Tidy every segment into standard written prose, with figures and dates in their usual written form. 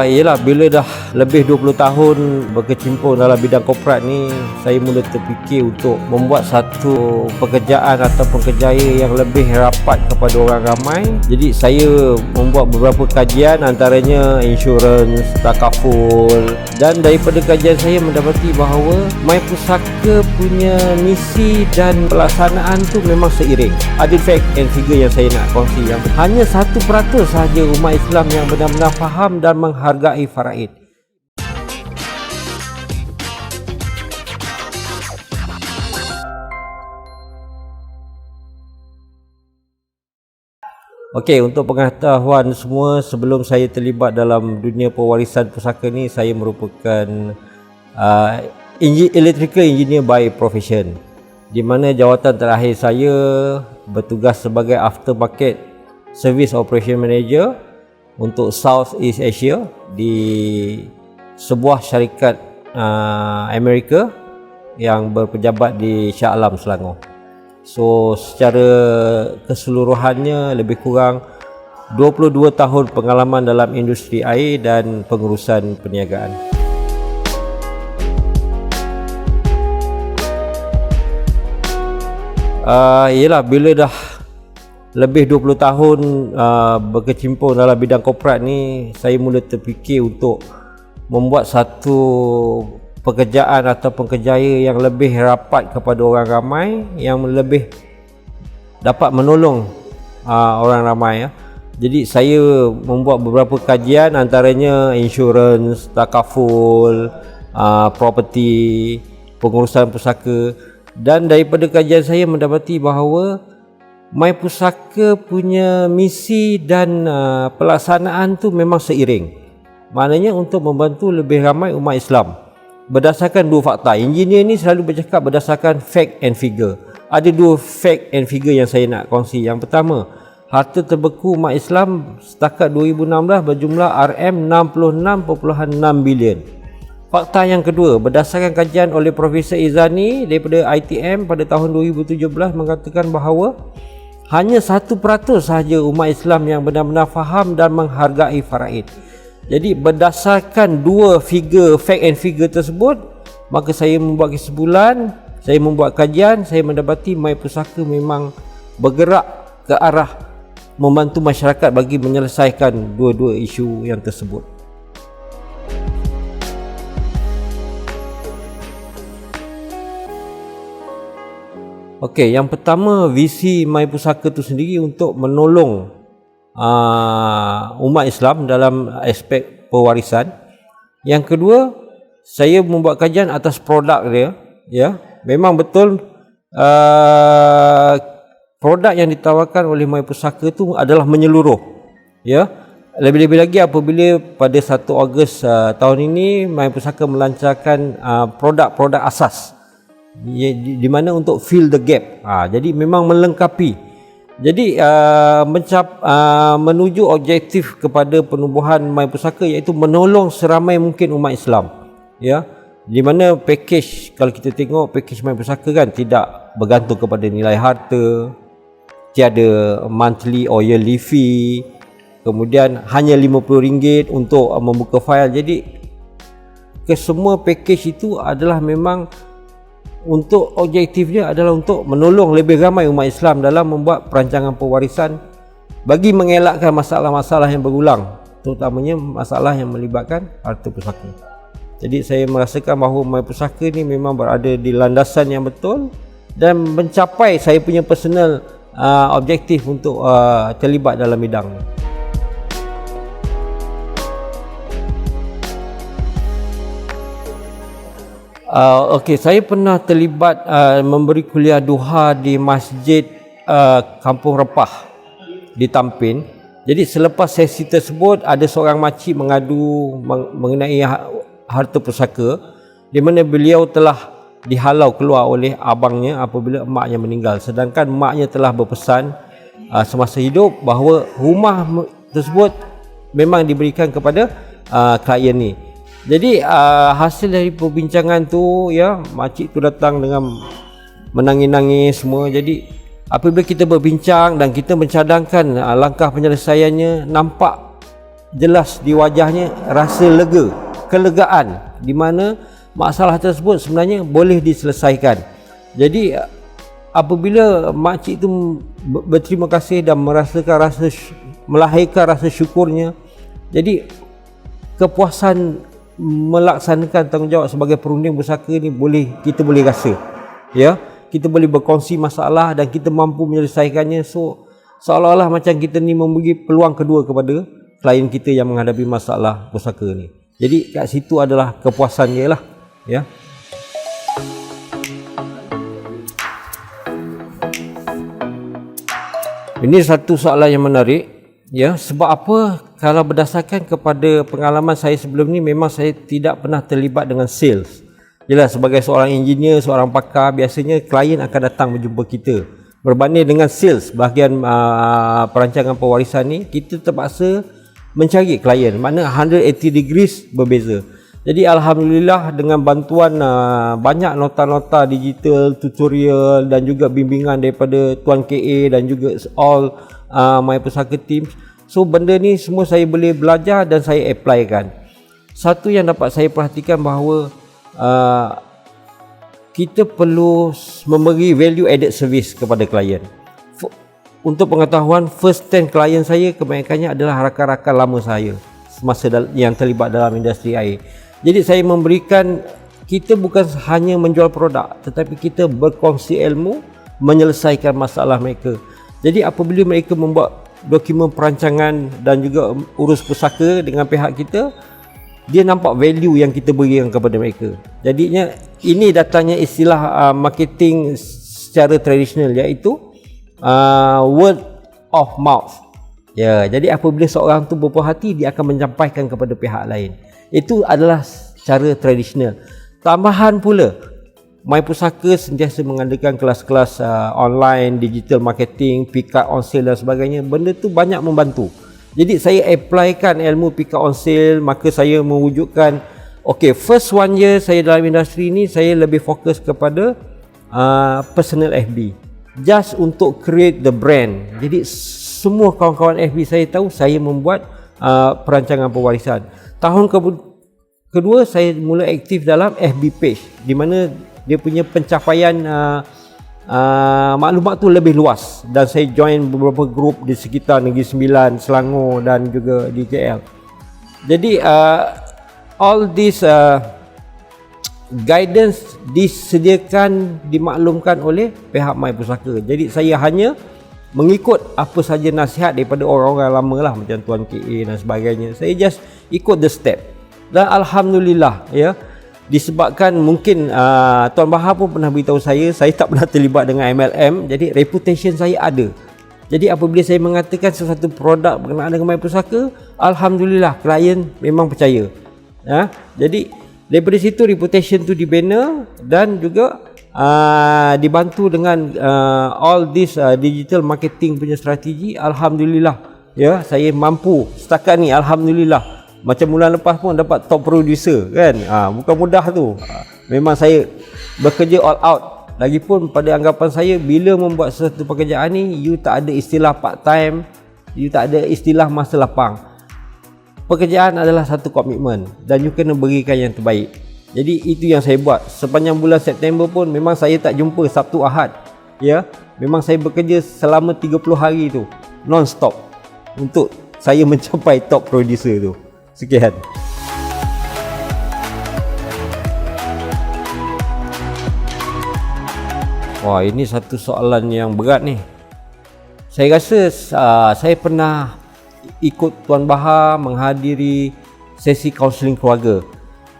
Yelah, bila dah lebih 20 tahun berkecimpung dalam bidang korporat ni, saya mula terfikir untuk membuat satu pekerjaan ataupun kerjaya yang lebih rapat kepada orang ramai. Jadi saya membuat beberapa kajian, antaranya insurans, takaful, dan daripada kajian saya mendapati bahawa My Pusaka punya misi dan pelaksanaan tu memang seiring. Ada fact and figure yang saya nak kongsi, yang hanya 1% sahaja umat Islam yang benar-benar faham dan menghargai faraid. Okey, untuk pengetahuan semua, sebelum saya terlibat dalam dunia pewarisan pusaka ni, saya merupakan electrical engineer by profession, di mana jawatan terakhir saya bertugas sebagai aftermarket service operation manager untuk South East Asia di sebuah syarikat Amerika yang berpejabat di Shah Alam, Selangor. So secara keseluruhannya lebih kurang 22 tahun pengalaman dalam industri air dan pengurusan perniagaan. Yelah, bila dah lebih 20 tahun berkecimpung dalam bidang korporat ni, saya mula terfikir untuk membuat satu pekerjaan ataupun kerjaya yang lebih rapat kepada orang ramai, yang lebih dapat menolong orang ramai. Jadi saya membuat beberapa kajian, antaranya insurans, takaful, property, pengurusan pusaka, dan daripada kajian saya mendapati bahawa My Pusaka punya misi dan pelaksanaan tu memang seiring. Maknanya untuk membantu lebih ramai umat Islam berdasarkan dua fakta. Engineer ni selalu bercakap berdasarkan fact and figure. Ada dua fact and figure yang saya nak kongsi. Yang pertama, harta terbeku umat Islam setakat 2016 berjumlah RM66.6 bilion. Fakta yang kedua, berdasarkan kajian oleh Profesor Izani daripada ITM pada tahun 2017 mengatakan bahawa hanya 1% sahaja umat Islam yang benar-benar faham dan menghargai faraid. Jadi berdasarkan dua figure, fact and figure tersebut, maka saya membuat kesimpulan, saya membuat kajian, saya mendapati My Pusaka memang bergerak ke arah membantu masyarakat bagi menyelesaikan dua-dua isu yang tersebut. Okey, yang pertama, visi My Pusaka tu sendiri untuk menolong umat Islam dalam aspek pewarisan. Yang kedua, saya membuat kajian atas produk dia, ya. Memang betul produk yang ditawarkan oleh My Pusaka tu adalah menyeluruh, ya. Lebih-lebih lagi apabila pada 1 Ogos tahun ini My Pusaka melancarkan produk-produk asas di mana untuk fill the gap. Jadi memang melengkapi. Jadi menuju objektif kepada penubuhan My Pusaka, iaitu menolong seramai mungkin umat Islam, ya. Di mana package, kalau kita tengok package My Pusaka kan tidak bergantung kepada nilai harta, tiada monthly or yearly fee, kemudian hanya RM50 untuk membuka fail. Jadi kesemua package itu adalah memang untuk objektifnya adalah untuk menolong lebih ramai umat Islam dalam membuat perancangan pewarisan bagi mengelakkan masalah-masalah yang berulang, terutamanya masalah yang melibatkan harta pusaka. Jadi saya merasakan bahawa My Pusaka ni memang berada di landasan yang betul dan mencapai saya punya personal objektif untuk terlibat dalam bidang ni. Okey, saya pernah terlibat memberi kuliah duha di Masjid Kampung Repah di Tampin. Jadi selepas sesi tersebut, ada seorang makcik mengadu mengenai harta pusaka, di mana beliau telah dihalau keluar oleh abangnya apabila emaknya meninggal, sedangkan emaknya telah berpesan semasa hidup bahawa rumah tersebut memang diberikan kepada klien ni. Jadi hasil dari perbincangan tu, ya, makcik tu datang dengan menangis-nangis semua. Jadi apabila kita berbincang dan kita mencadangkan langkah penyelesaiannya, nampak jelas di wajahnya rasa lega, kelegaan, di mana masalah tersebut sebenarnya boleh diselesaikan. Jadi apabila makcik itu berterima kasih dan merasakan melahirkan rasa syukurnya, jadi kepuasan melaksanakan tanggungjawab sebagai perunding pusaka ni kita boleh rasa, ya, kita boleh berkongsi masalah dan kita mampu menyelesaikannya. So seolah-olah macam kita ni memberi peluang kedua kepada klien kita yang menghadapi masalah pusaka ni. Jadi kat situ adalah kepuasan dia lah, ya. Ini satu soalan yang menarik, ya. Sebab apa? Kalau berdasarkan kepada pengalaman saya sebelum ni, memang saya tidak pernah terlibat dengan sales. Jelas sebagai seorang engineer, seorang pakar, biasanya klien akan datang berjumpa kita. Berbanding dengan sales bahagian perancangan pewarisan ni, kita terpaksa mencari klien, mana 180 degrees berbeza. Jadi alhamdulillah dengan bantuan banyak nota-nota digital, tutorial dan juga bimbingan daripada Tuan KA dan juga all My Pusaka teams. So benda ni semua saya boleh belajar dan saya applykan. Satu yang dapat saya perhatikan bahawa kita perlu memberi value added service kepada klien. Untuk pengetahuan, first 10 klien saya kebanyakannya adalah rakan-rakan lama saya semasa yang terlibat dalam industri air. Jadi saya memberikan, kita bukan hanya menjual produk, tetapi kita berkongsi ilmu, menyelesaikan masalah mereka. Jadi apabila mereka membuat dokumen perancangan dan juga urus pusaka dengan pihak kita, dia nampak value yang kita berikan kepada mereka. Jadinya ini datangnya istilah marketing secara tradisional, iaitu word of mouth. Ya, jadi apabila seorang tu berpuas hati, dia akan menyampaikan kepada pihak lain. Itu adalah cara tradisional. Tambahan pula, My Pusaka sentiasa mengadakan kelas-kelas online, digital marketing, pick up on sale dan sebagainya. Benda tu banyak membantu. Jadi saya applykan ilmu pick up on sale, maka saya mewujudkan, okay, first 1 year saya dalam industri ni, saya lebih fokus kepada personal FB. Just untuk create the brand. Jadi semua kawan-kawan FB saya tahu saya membuat perancangan pewarisan. Tahun kedua saya mula aktif dalam FB page, di mana dia punya pencapaian maklumat tu lebih luas, dan saya join beberapa grup di sekitar Negeri Sembilan, Selangor dan juga di KL. Jadi all this guidance disediakan, dimaklumkan oleh pihak My Pusaka. Jadi saya hanya mengikut apa saja nasihat daripada orang-orang lama lah, macam Tuan KA dan sebagainya. Saya just ikut the step, dan alhamdulillah, ya, disebabkan mungkin Tuan Bahar pun pernah beritahu saya tak pernah terlibat dengan MLM, jadi reputation saya ada. Jadi apabila saya mengatakan sesuatu produk berkenaan dengan My Pusaka, alhamdulillah klien memang percaya. Jadi daripada situ reputation tu dibina, dan juga dibantu dengan all this digital marketing punya strategi. Alhamdulillah, ya, saya mampu setakat ni, alhamdulillah. Macam bulan lepas pun dapat top producer kan. Bukan mudah tu. Memang saya bekerja all out. Lagipun pada anggapan saya, bila membuat sesuatu pekerjaan ni, you tak ada istilah part time, you tak ada istilah masa lapang. Pekerjaan adalah satu komitmen, dan you kena berikan yang terbaik. Jadi itu yang saya buat. Sepanjang bulan September pun memang saya tak jumpa Sabtu Ahad. Ya, memang saya bekerja selama 30 hari tu non-stop untuk saya mencapai top producer tu. Sekian. Wah, ini satu soalan yang berat ni. Saya rasa saya pernah ikut Tuan Bahar menghadiri sesi kaunseling keluarga.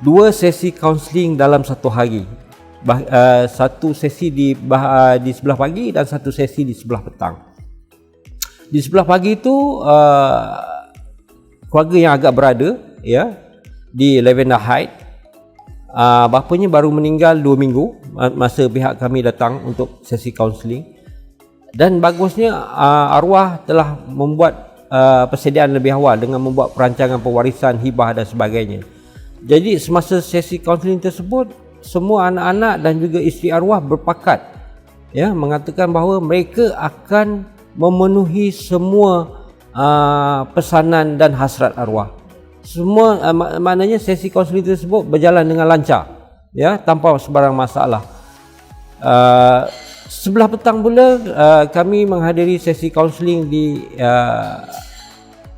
2 sesi kaunseling dalam satu hari. Satu sesi di sebelah pagi dan satu sesi di sebelah petang. Di sebelah pagi itu keluarga yang agak berada, ya, di Lavender Heights. Bapanya baru meninggal 2 minggu masa pihak kami datang untuk sesi kaunseling. Dan bagusnya arwah telah membuat persediaan lebih awal dengan membuat perancangan pewarisan, hibah dan sebagainya. Jadi semasa sesi kaunseling tersebut, semua anak-anak dan juga isteri arwah berpakat, ya, mengatakan bahawa mereka akan memenuhi semua pesanan dan hasrat arwah. Semua maknanya sesi kaunseling tersebut berjalan dengan lancar, ya, tanpa sebarang masalah. Sebelah petang pula kami menghadiri sesi kaunseling di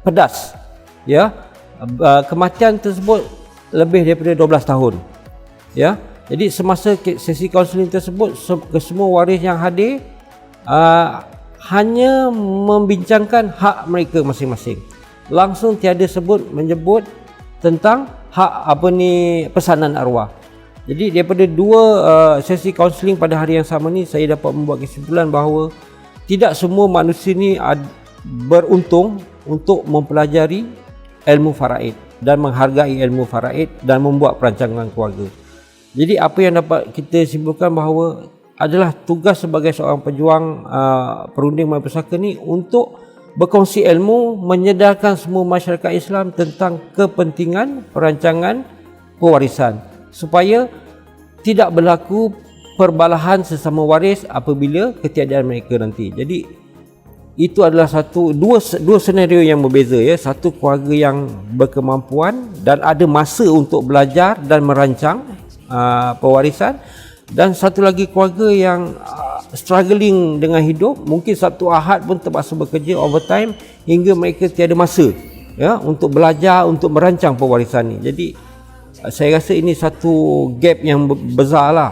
Pedas, ya. Kematian tersebut lebih daripada 12 tahun, ya. Jadi semasa sesi kaunseling tersebut semua waris yang hadir hanya membincangkan hak mereka masing-masing. Langsung tiada menyebut tentang hak pesanan arwah. Jadi daripada dua sesi kaunseling pada hari yang sama ni, saya dapat membuat kesimpulan bahawa tidak semua manusia ni beruntung untuk mempelajari ilmu faraid dan menghargai ilmu faraid dan membuat perancangan keluarga. Jadi apa yang dapat kita simpulkan bahawa adalah tugas sebagai seorang pejuang perunding mahapusaka ni untuk berkongsi ilmu, menyedarkan semua masyarakat Islam tentang kepentingan perancangan pewarisan supaya tidak berlaku perbalahan sesama waris apabila ketiadaan mereka nanti. Jadi itu adalah dua senario yang berbeza, ya. Satu, keluarga yang berkemampuan dan ada masa untuk belajar dan merancang pewarisan, dan satu lagi keluarga yang struggling dengan hidup, mungkin Sabtu Ahad pun terpaksa bekerja overtime hingga mereka tiada masa, ya, untuk belajar, untuk merancang pewarisan ni. Jadi saya rasa ini satu gap yang besar lah,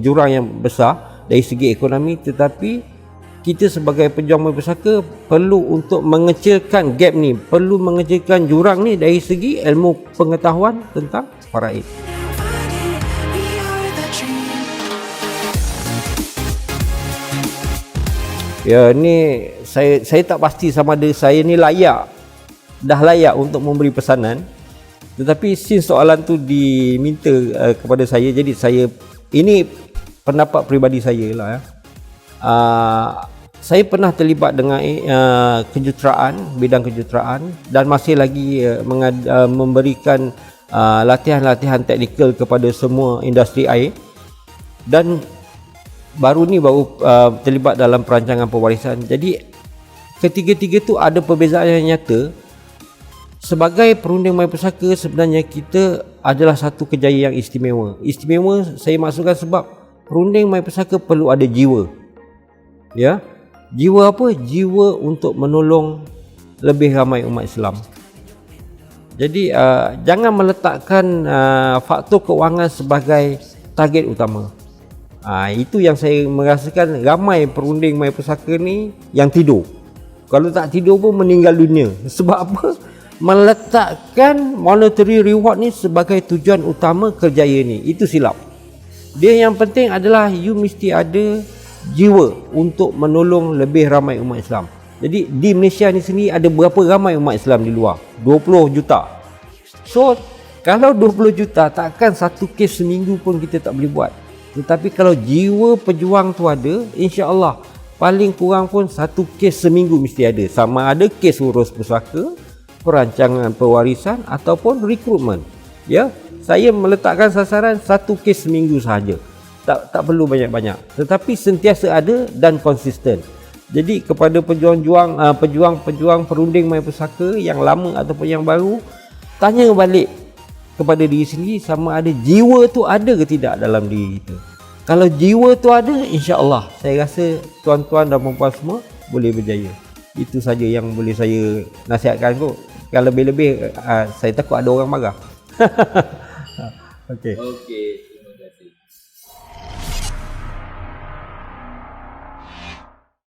jurang yang besar dari segi ekonomi, tetapi kita sebagai pejuang mahapusaka perlu untuk mengecilkan gap ni, perlu mengecilkan jurang ni dari segi ilmu pengetahuan tentang faraid. Ya, ni saya tak pasti sama ada saya ni dah layak untuk memberi pesanan. Tetapi since soalan tu diminta kepada saya, jadi saya, ini pendapat peribadi saya lah, ya. Saya pernah terlibat dengan bidang kejuruteraan dan masih lagi memberikan latihan-latihan teknikal kepada semua industri air, dan baru terlibat dalam perancangan pewarisan. Jadi ketiga-tiga tu ada perbezaan yang nyata. Sebagai perunding mahapusaka, sebenarnya kita adalah satu kejayaan yang istimewa. Istimewa saya maksudkan sebab perunding mahapusaka perlu ada jiwa, ya. Jiwa apa? Jiwa untuk menolong lebih ramai umat Islam. Jadi jangan meletakkan faktor kewangan sebagai target utama. Itu yang saya merasakan ramai perunding mahapusaka ni yang tidur. Kalau tak tidur pun meninggal dunia. Sebab apa? Meletakkan monetary reward ni sebagai tujuan utama kerjaya ni. Itu silap. Dia yang penting adalah you mesti ada jiwa untuk menolong lebih ramai umat Islam. Jadi di Malaysia ni sendiri ada berapa ramai umat Islam di luar? 20 juta. So kalau 20 juta, takkan satu kes seminggu pun kita tak boleh buat. Tetapi kalau jiwa pejuang tu ada, insya-Allah paling kurang pun satu kes seminggu mesti ada. Sama ada kes urus pusaka, perancangan pewarisan ataupun rekrutmen. Ya, saya meletakkan sasaran satu kes seminggu sahaja. Tak perlu banyak-banyak. Tetapi sentiasa ada dan konsisten. Jadi kepada pejuang perunding mahapusaka yang lama ataupun yang baru, tanya balik kepada diri sendiri sama ada jiwa tu ada ke tidak dalam diri kita. Kalau jiwa tu ada, insya-Allah saya rasa tuan-tuan dan puan-puan semua boleh berjaya. Itu saja yang boleh saya nasihatkan kot. Kalau lebih-lebih saya takut ada orang marah. Okey.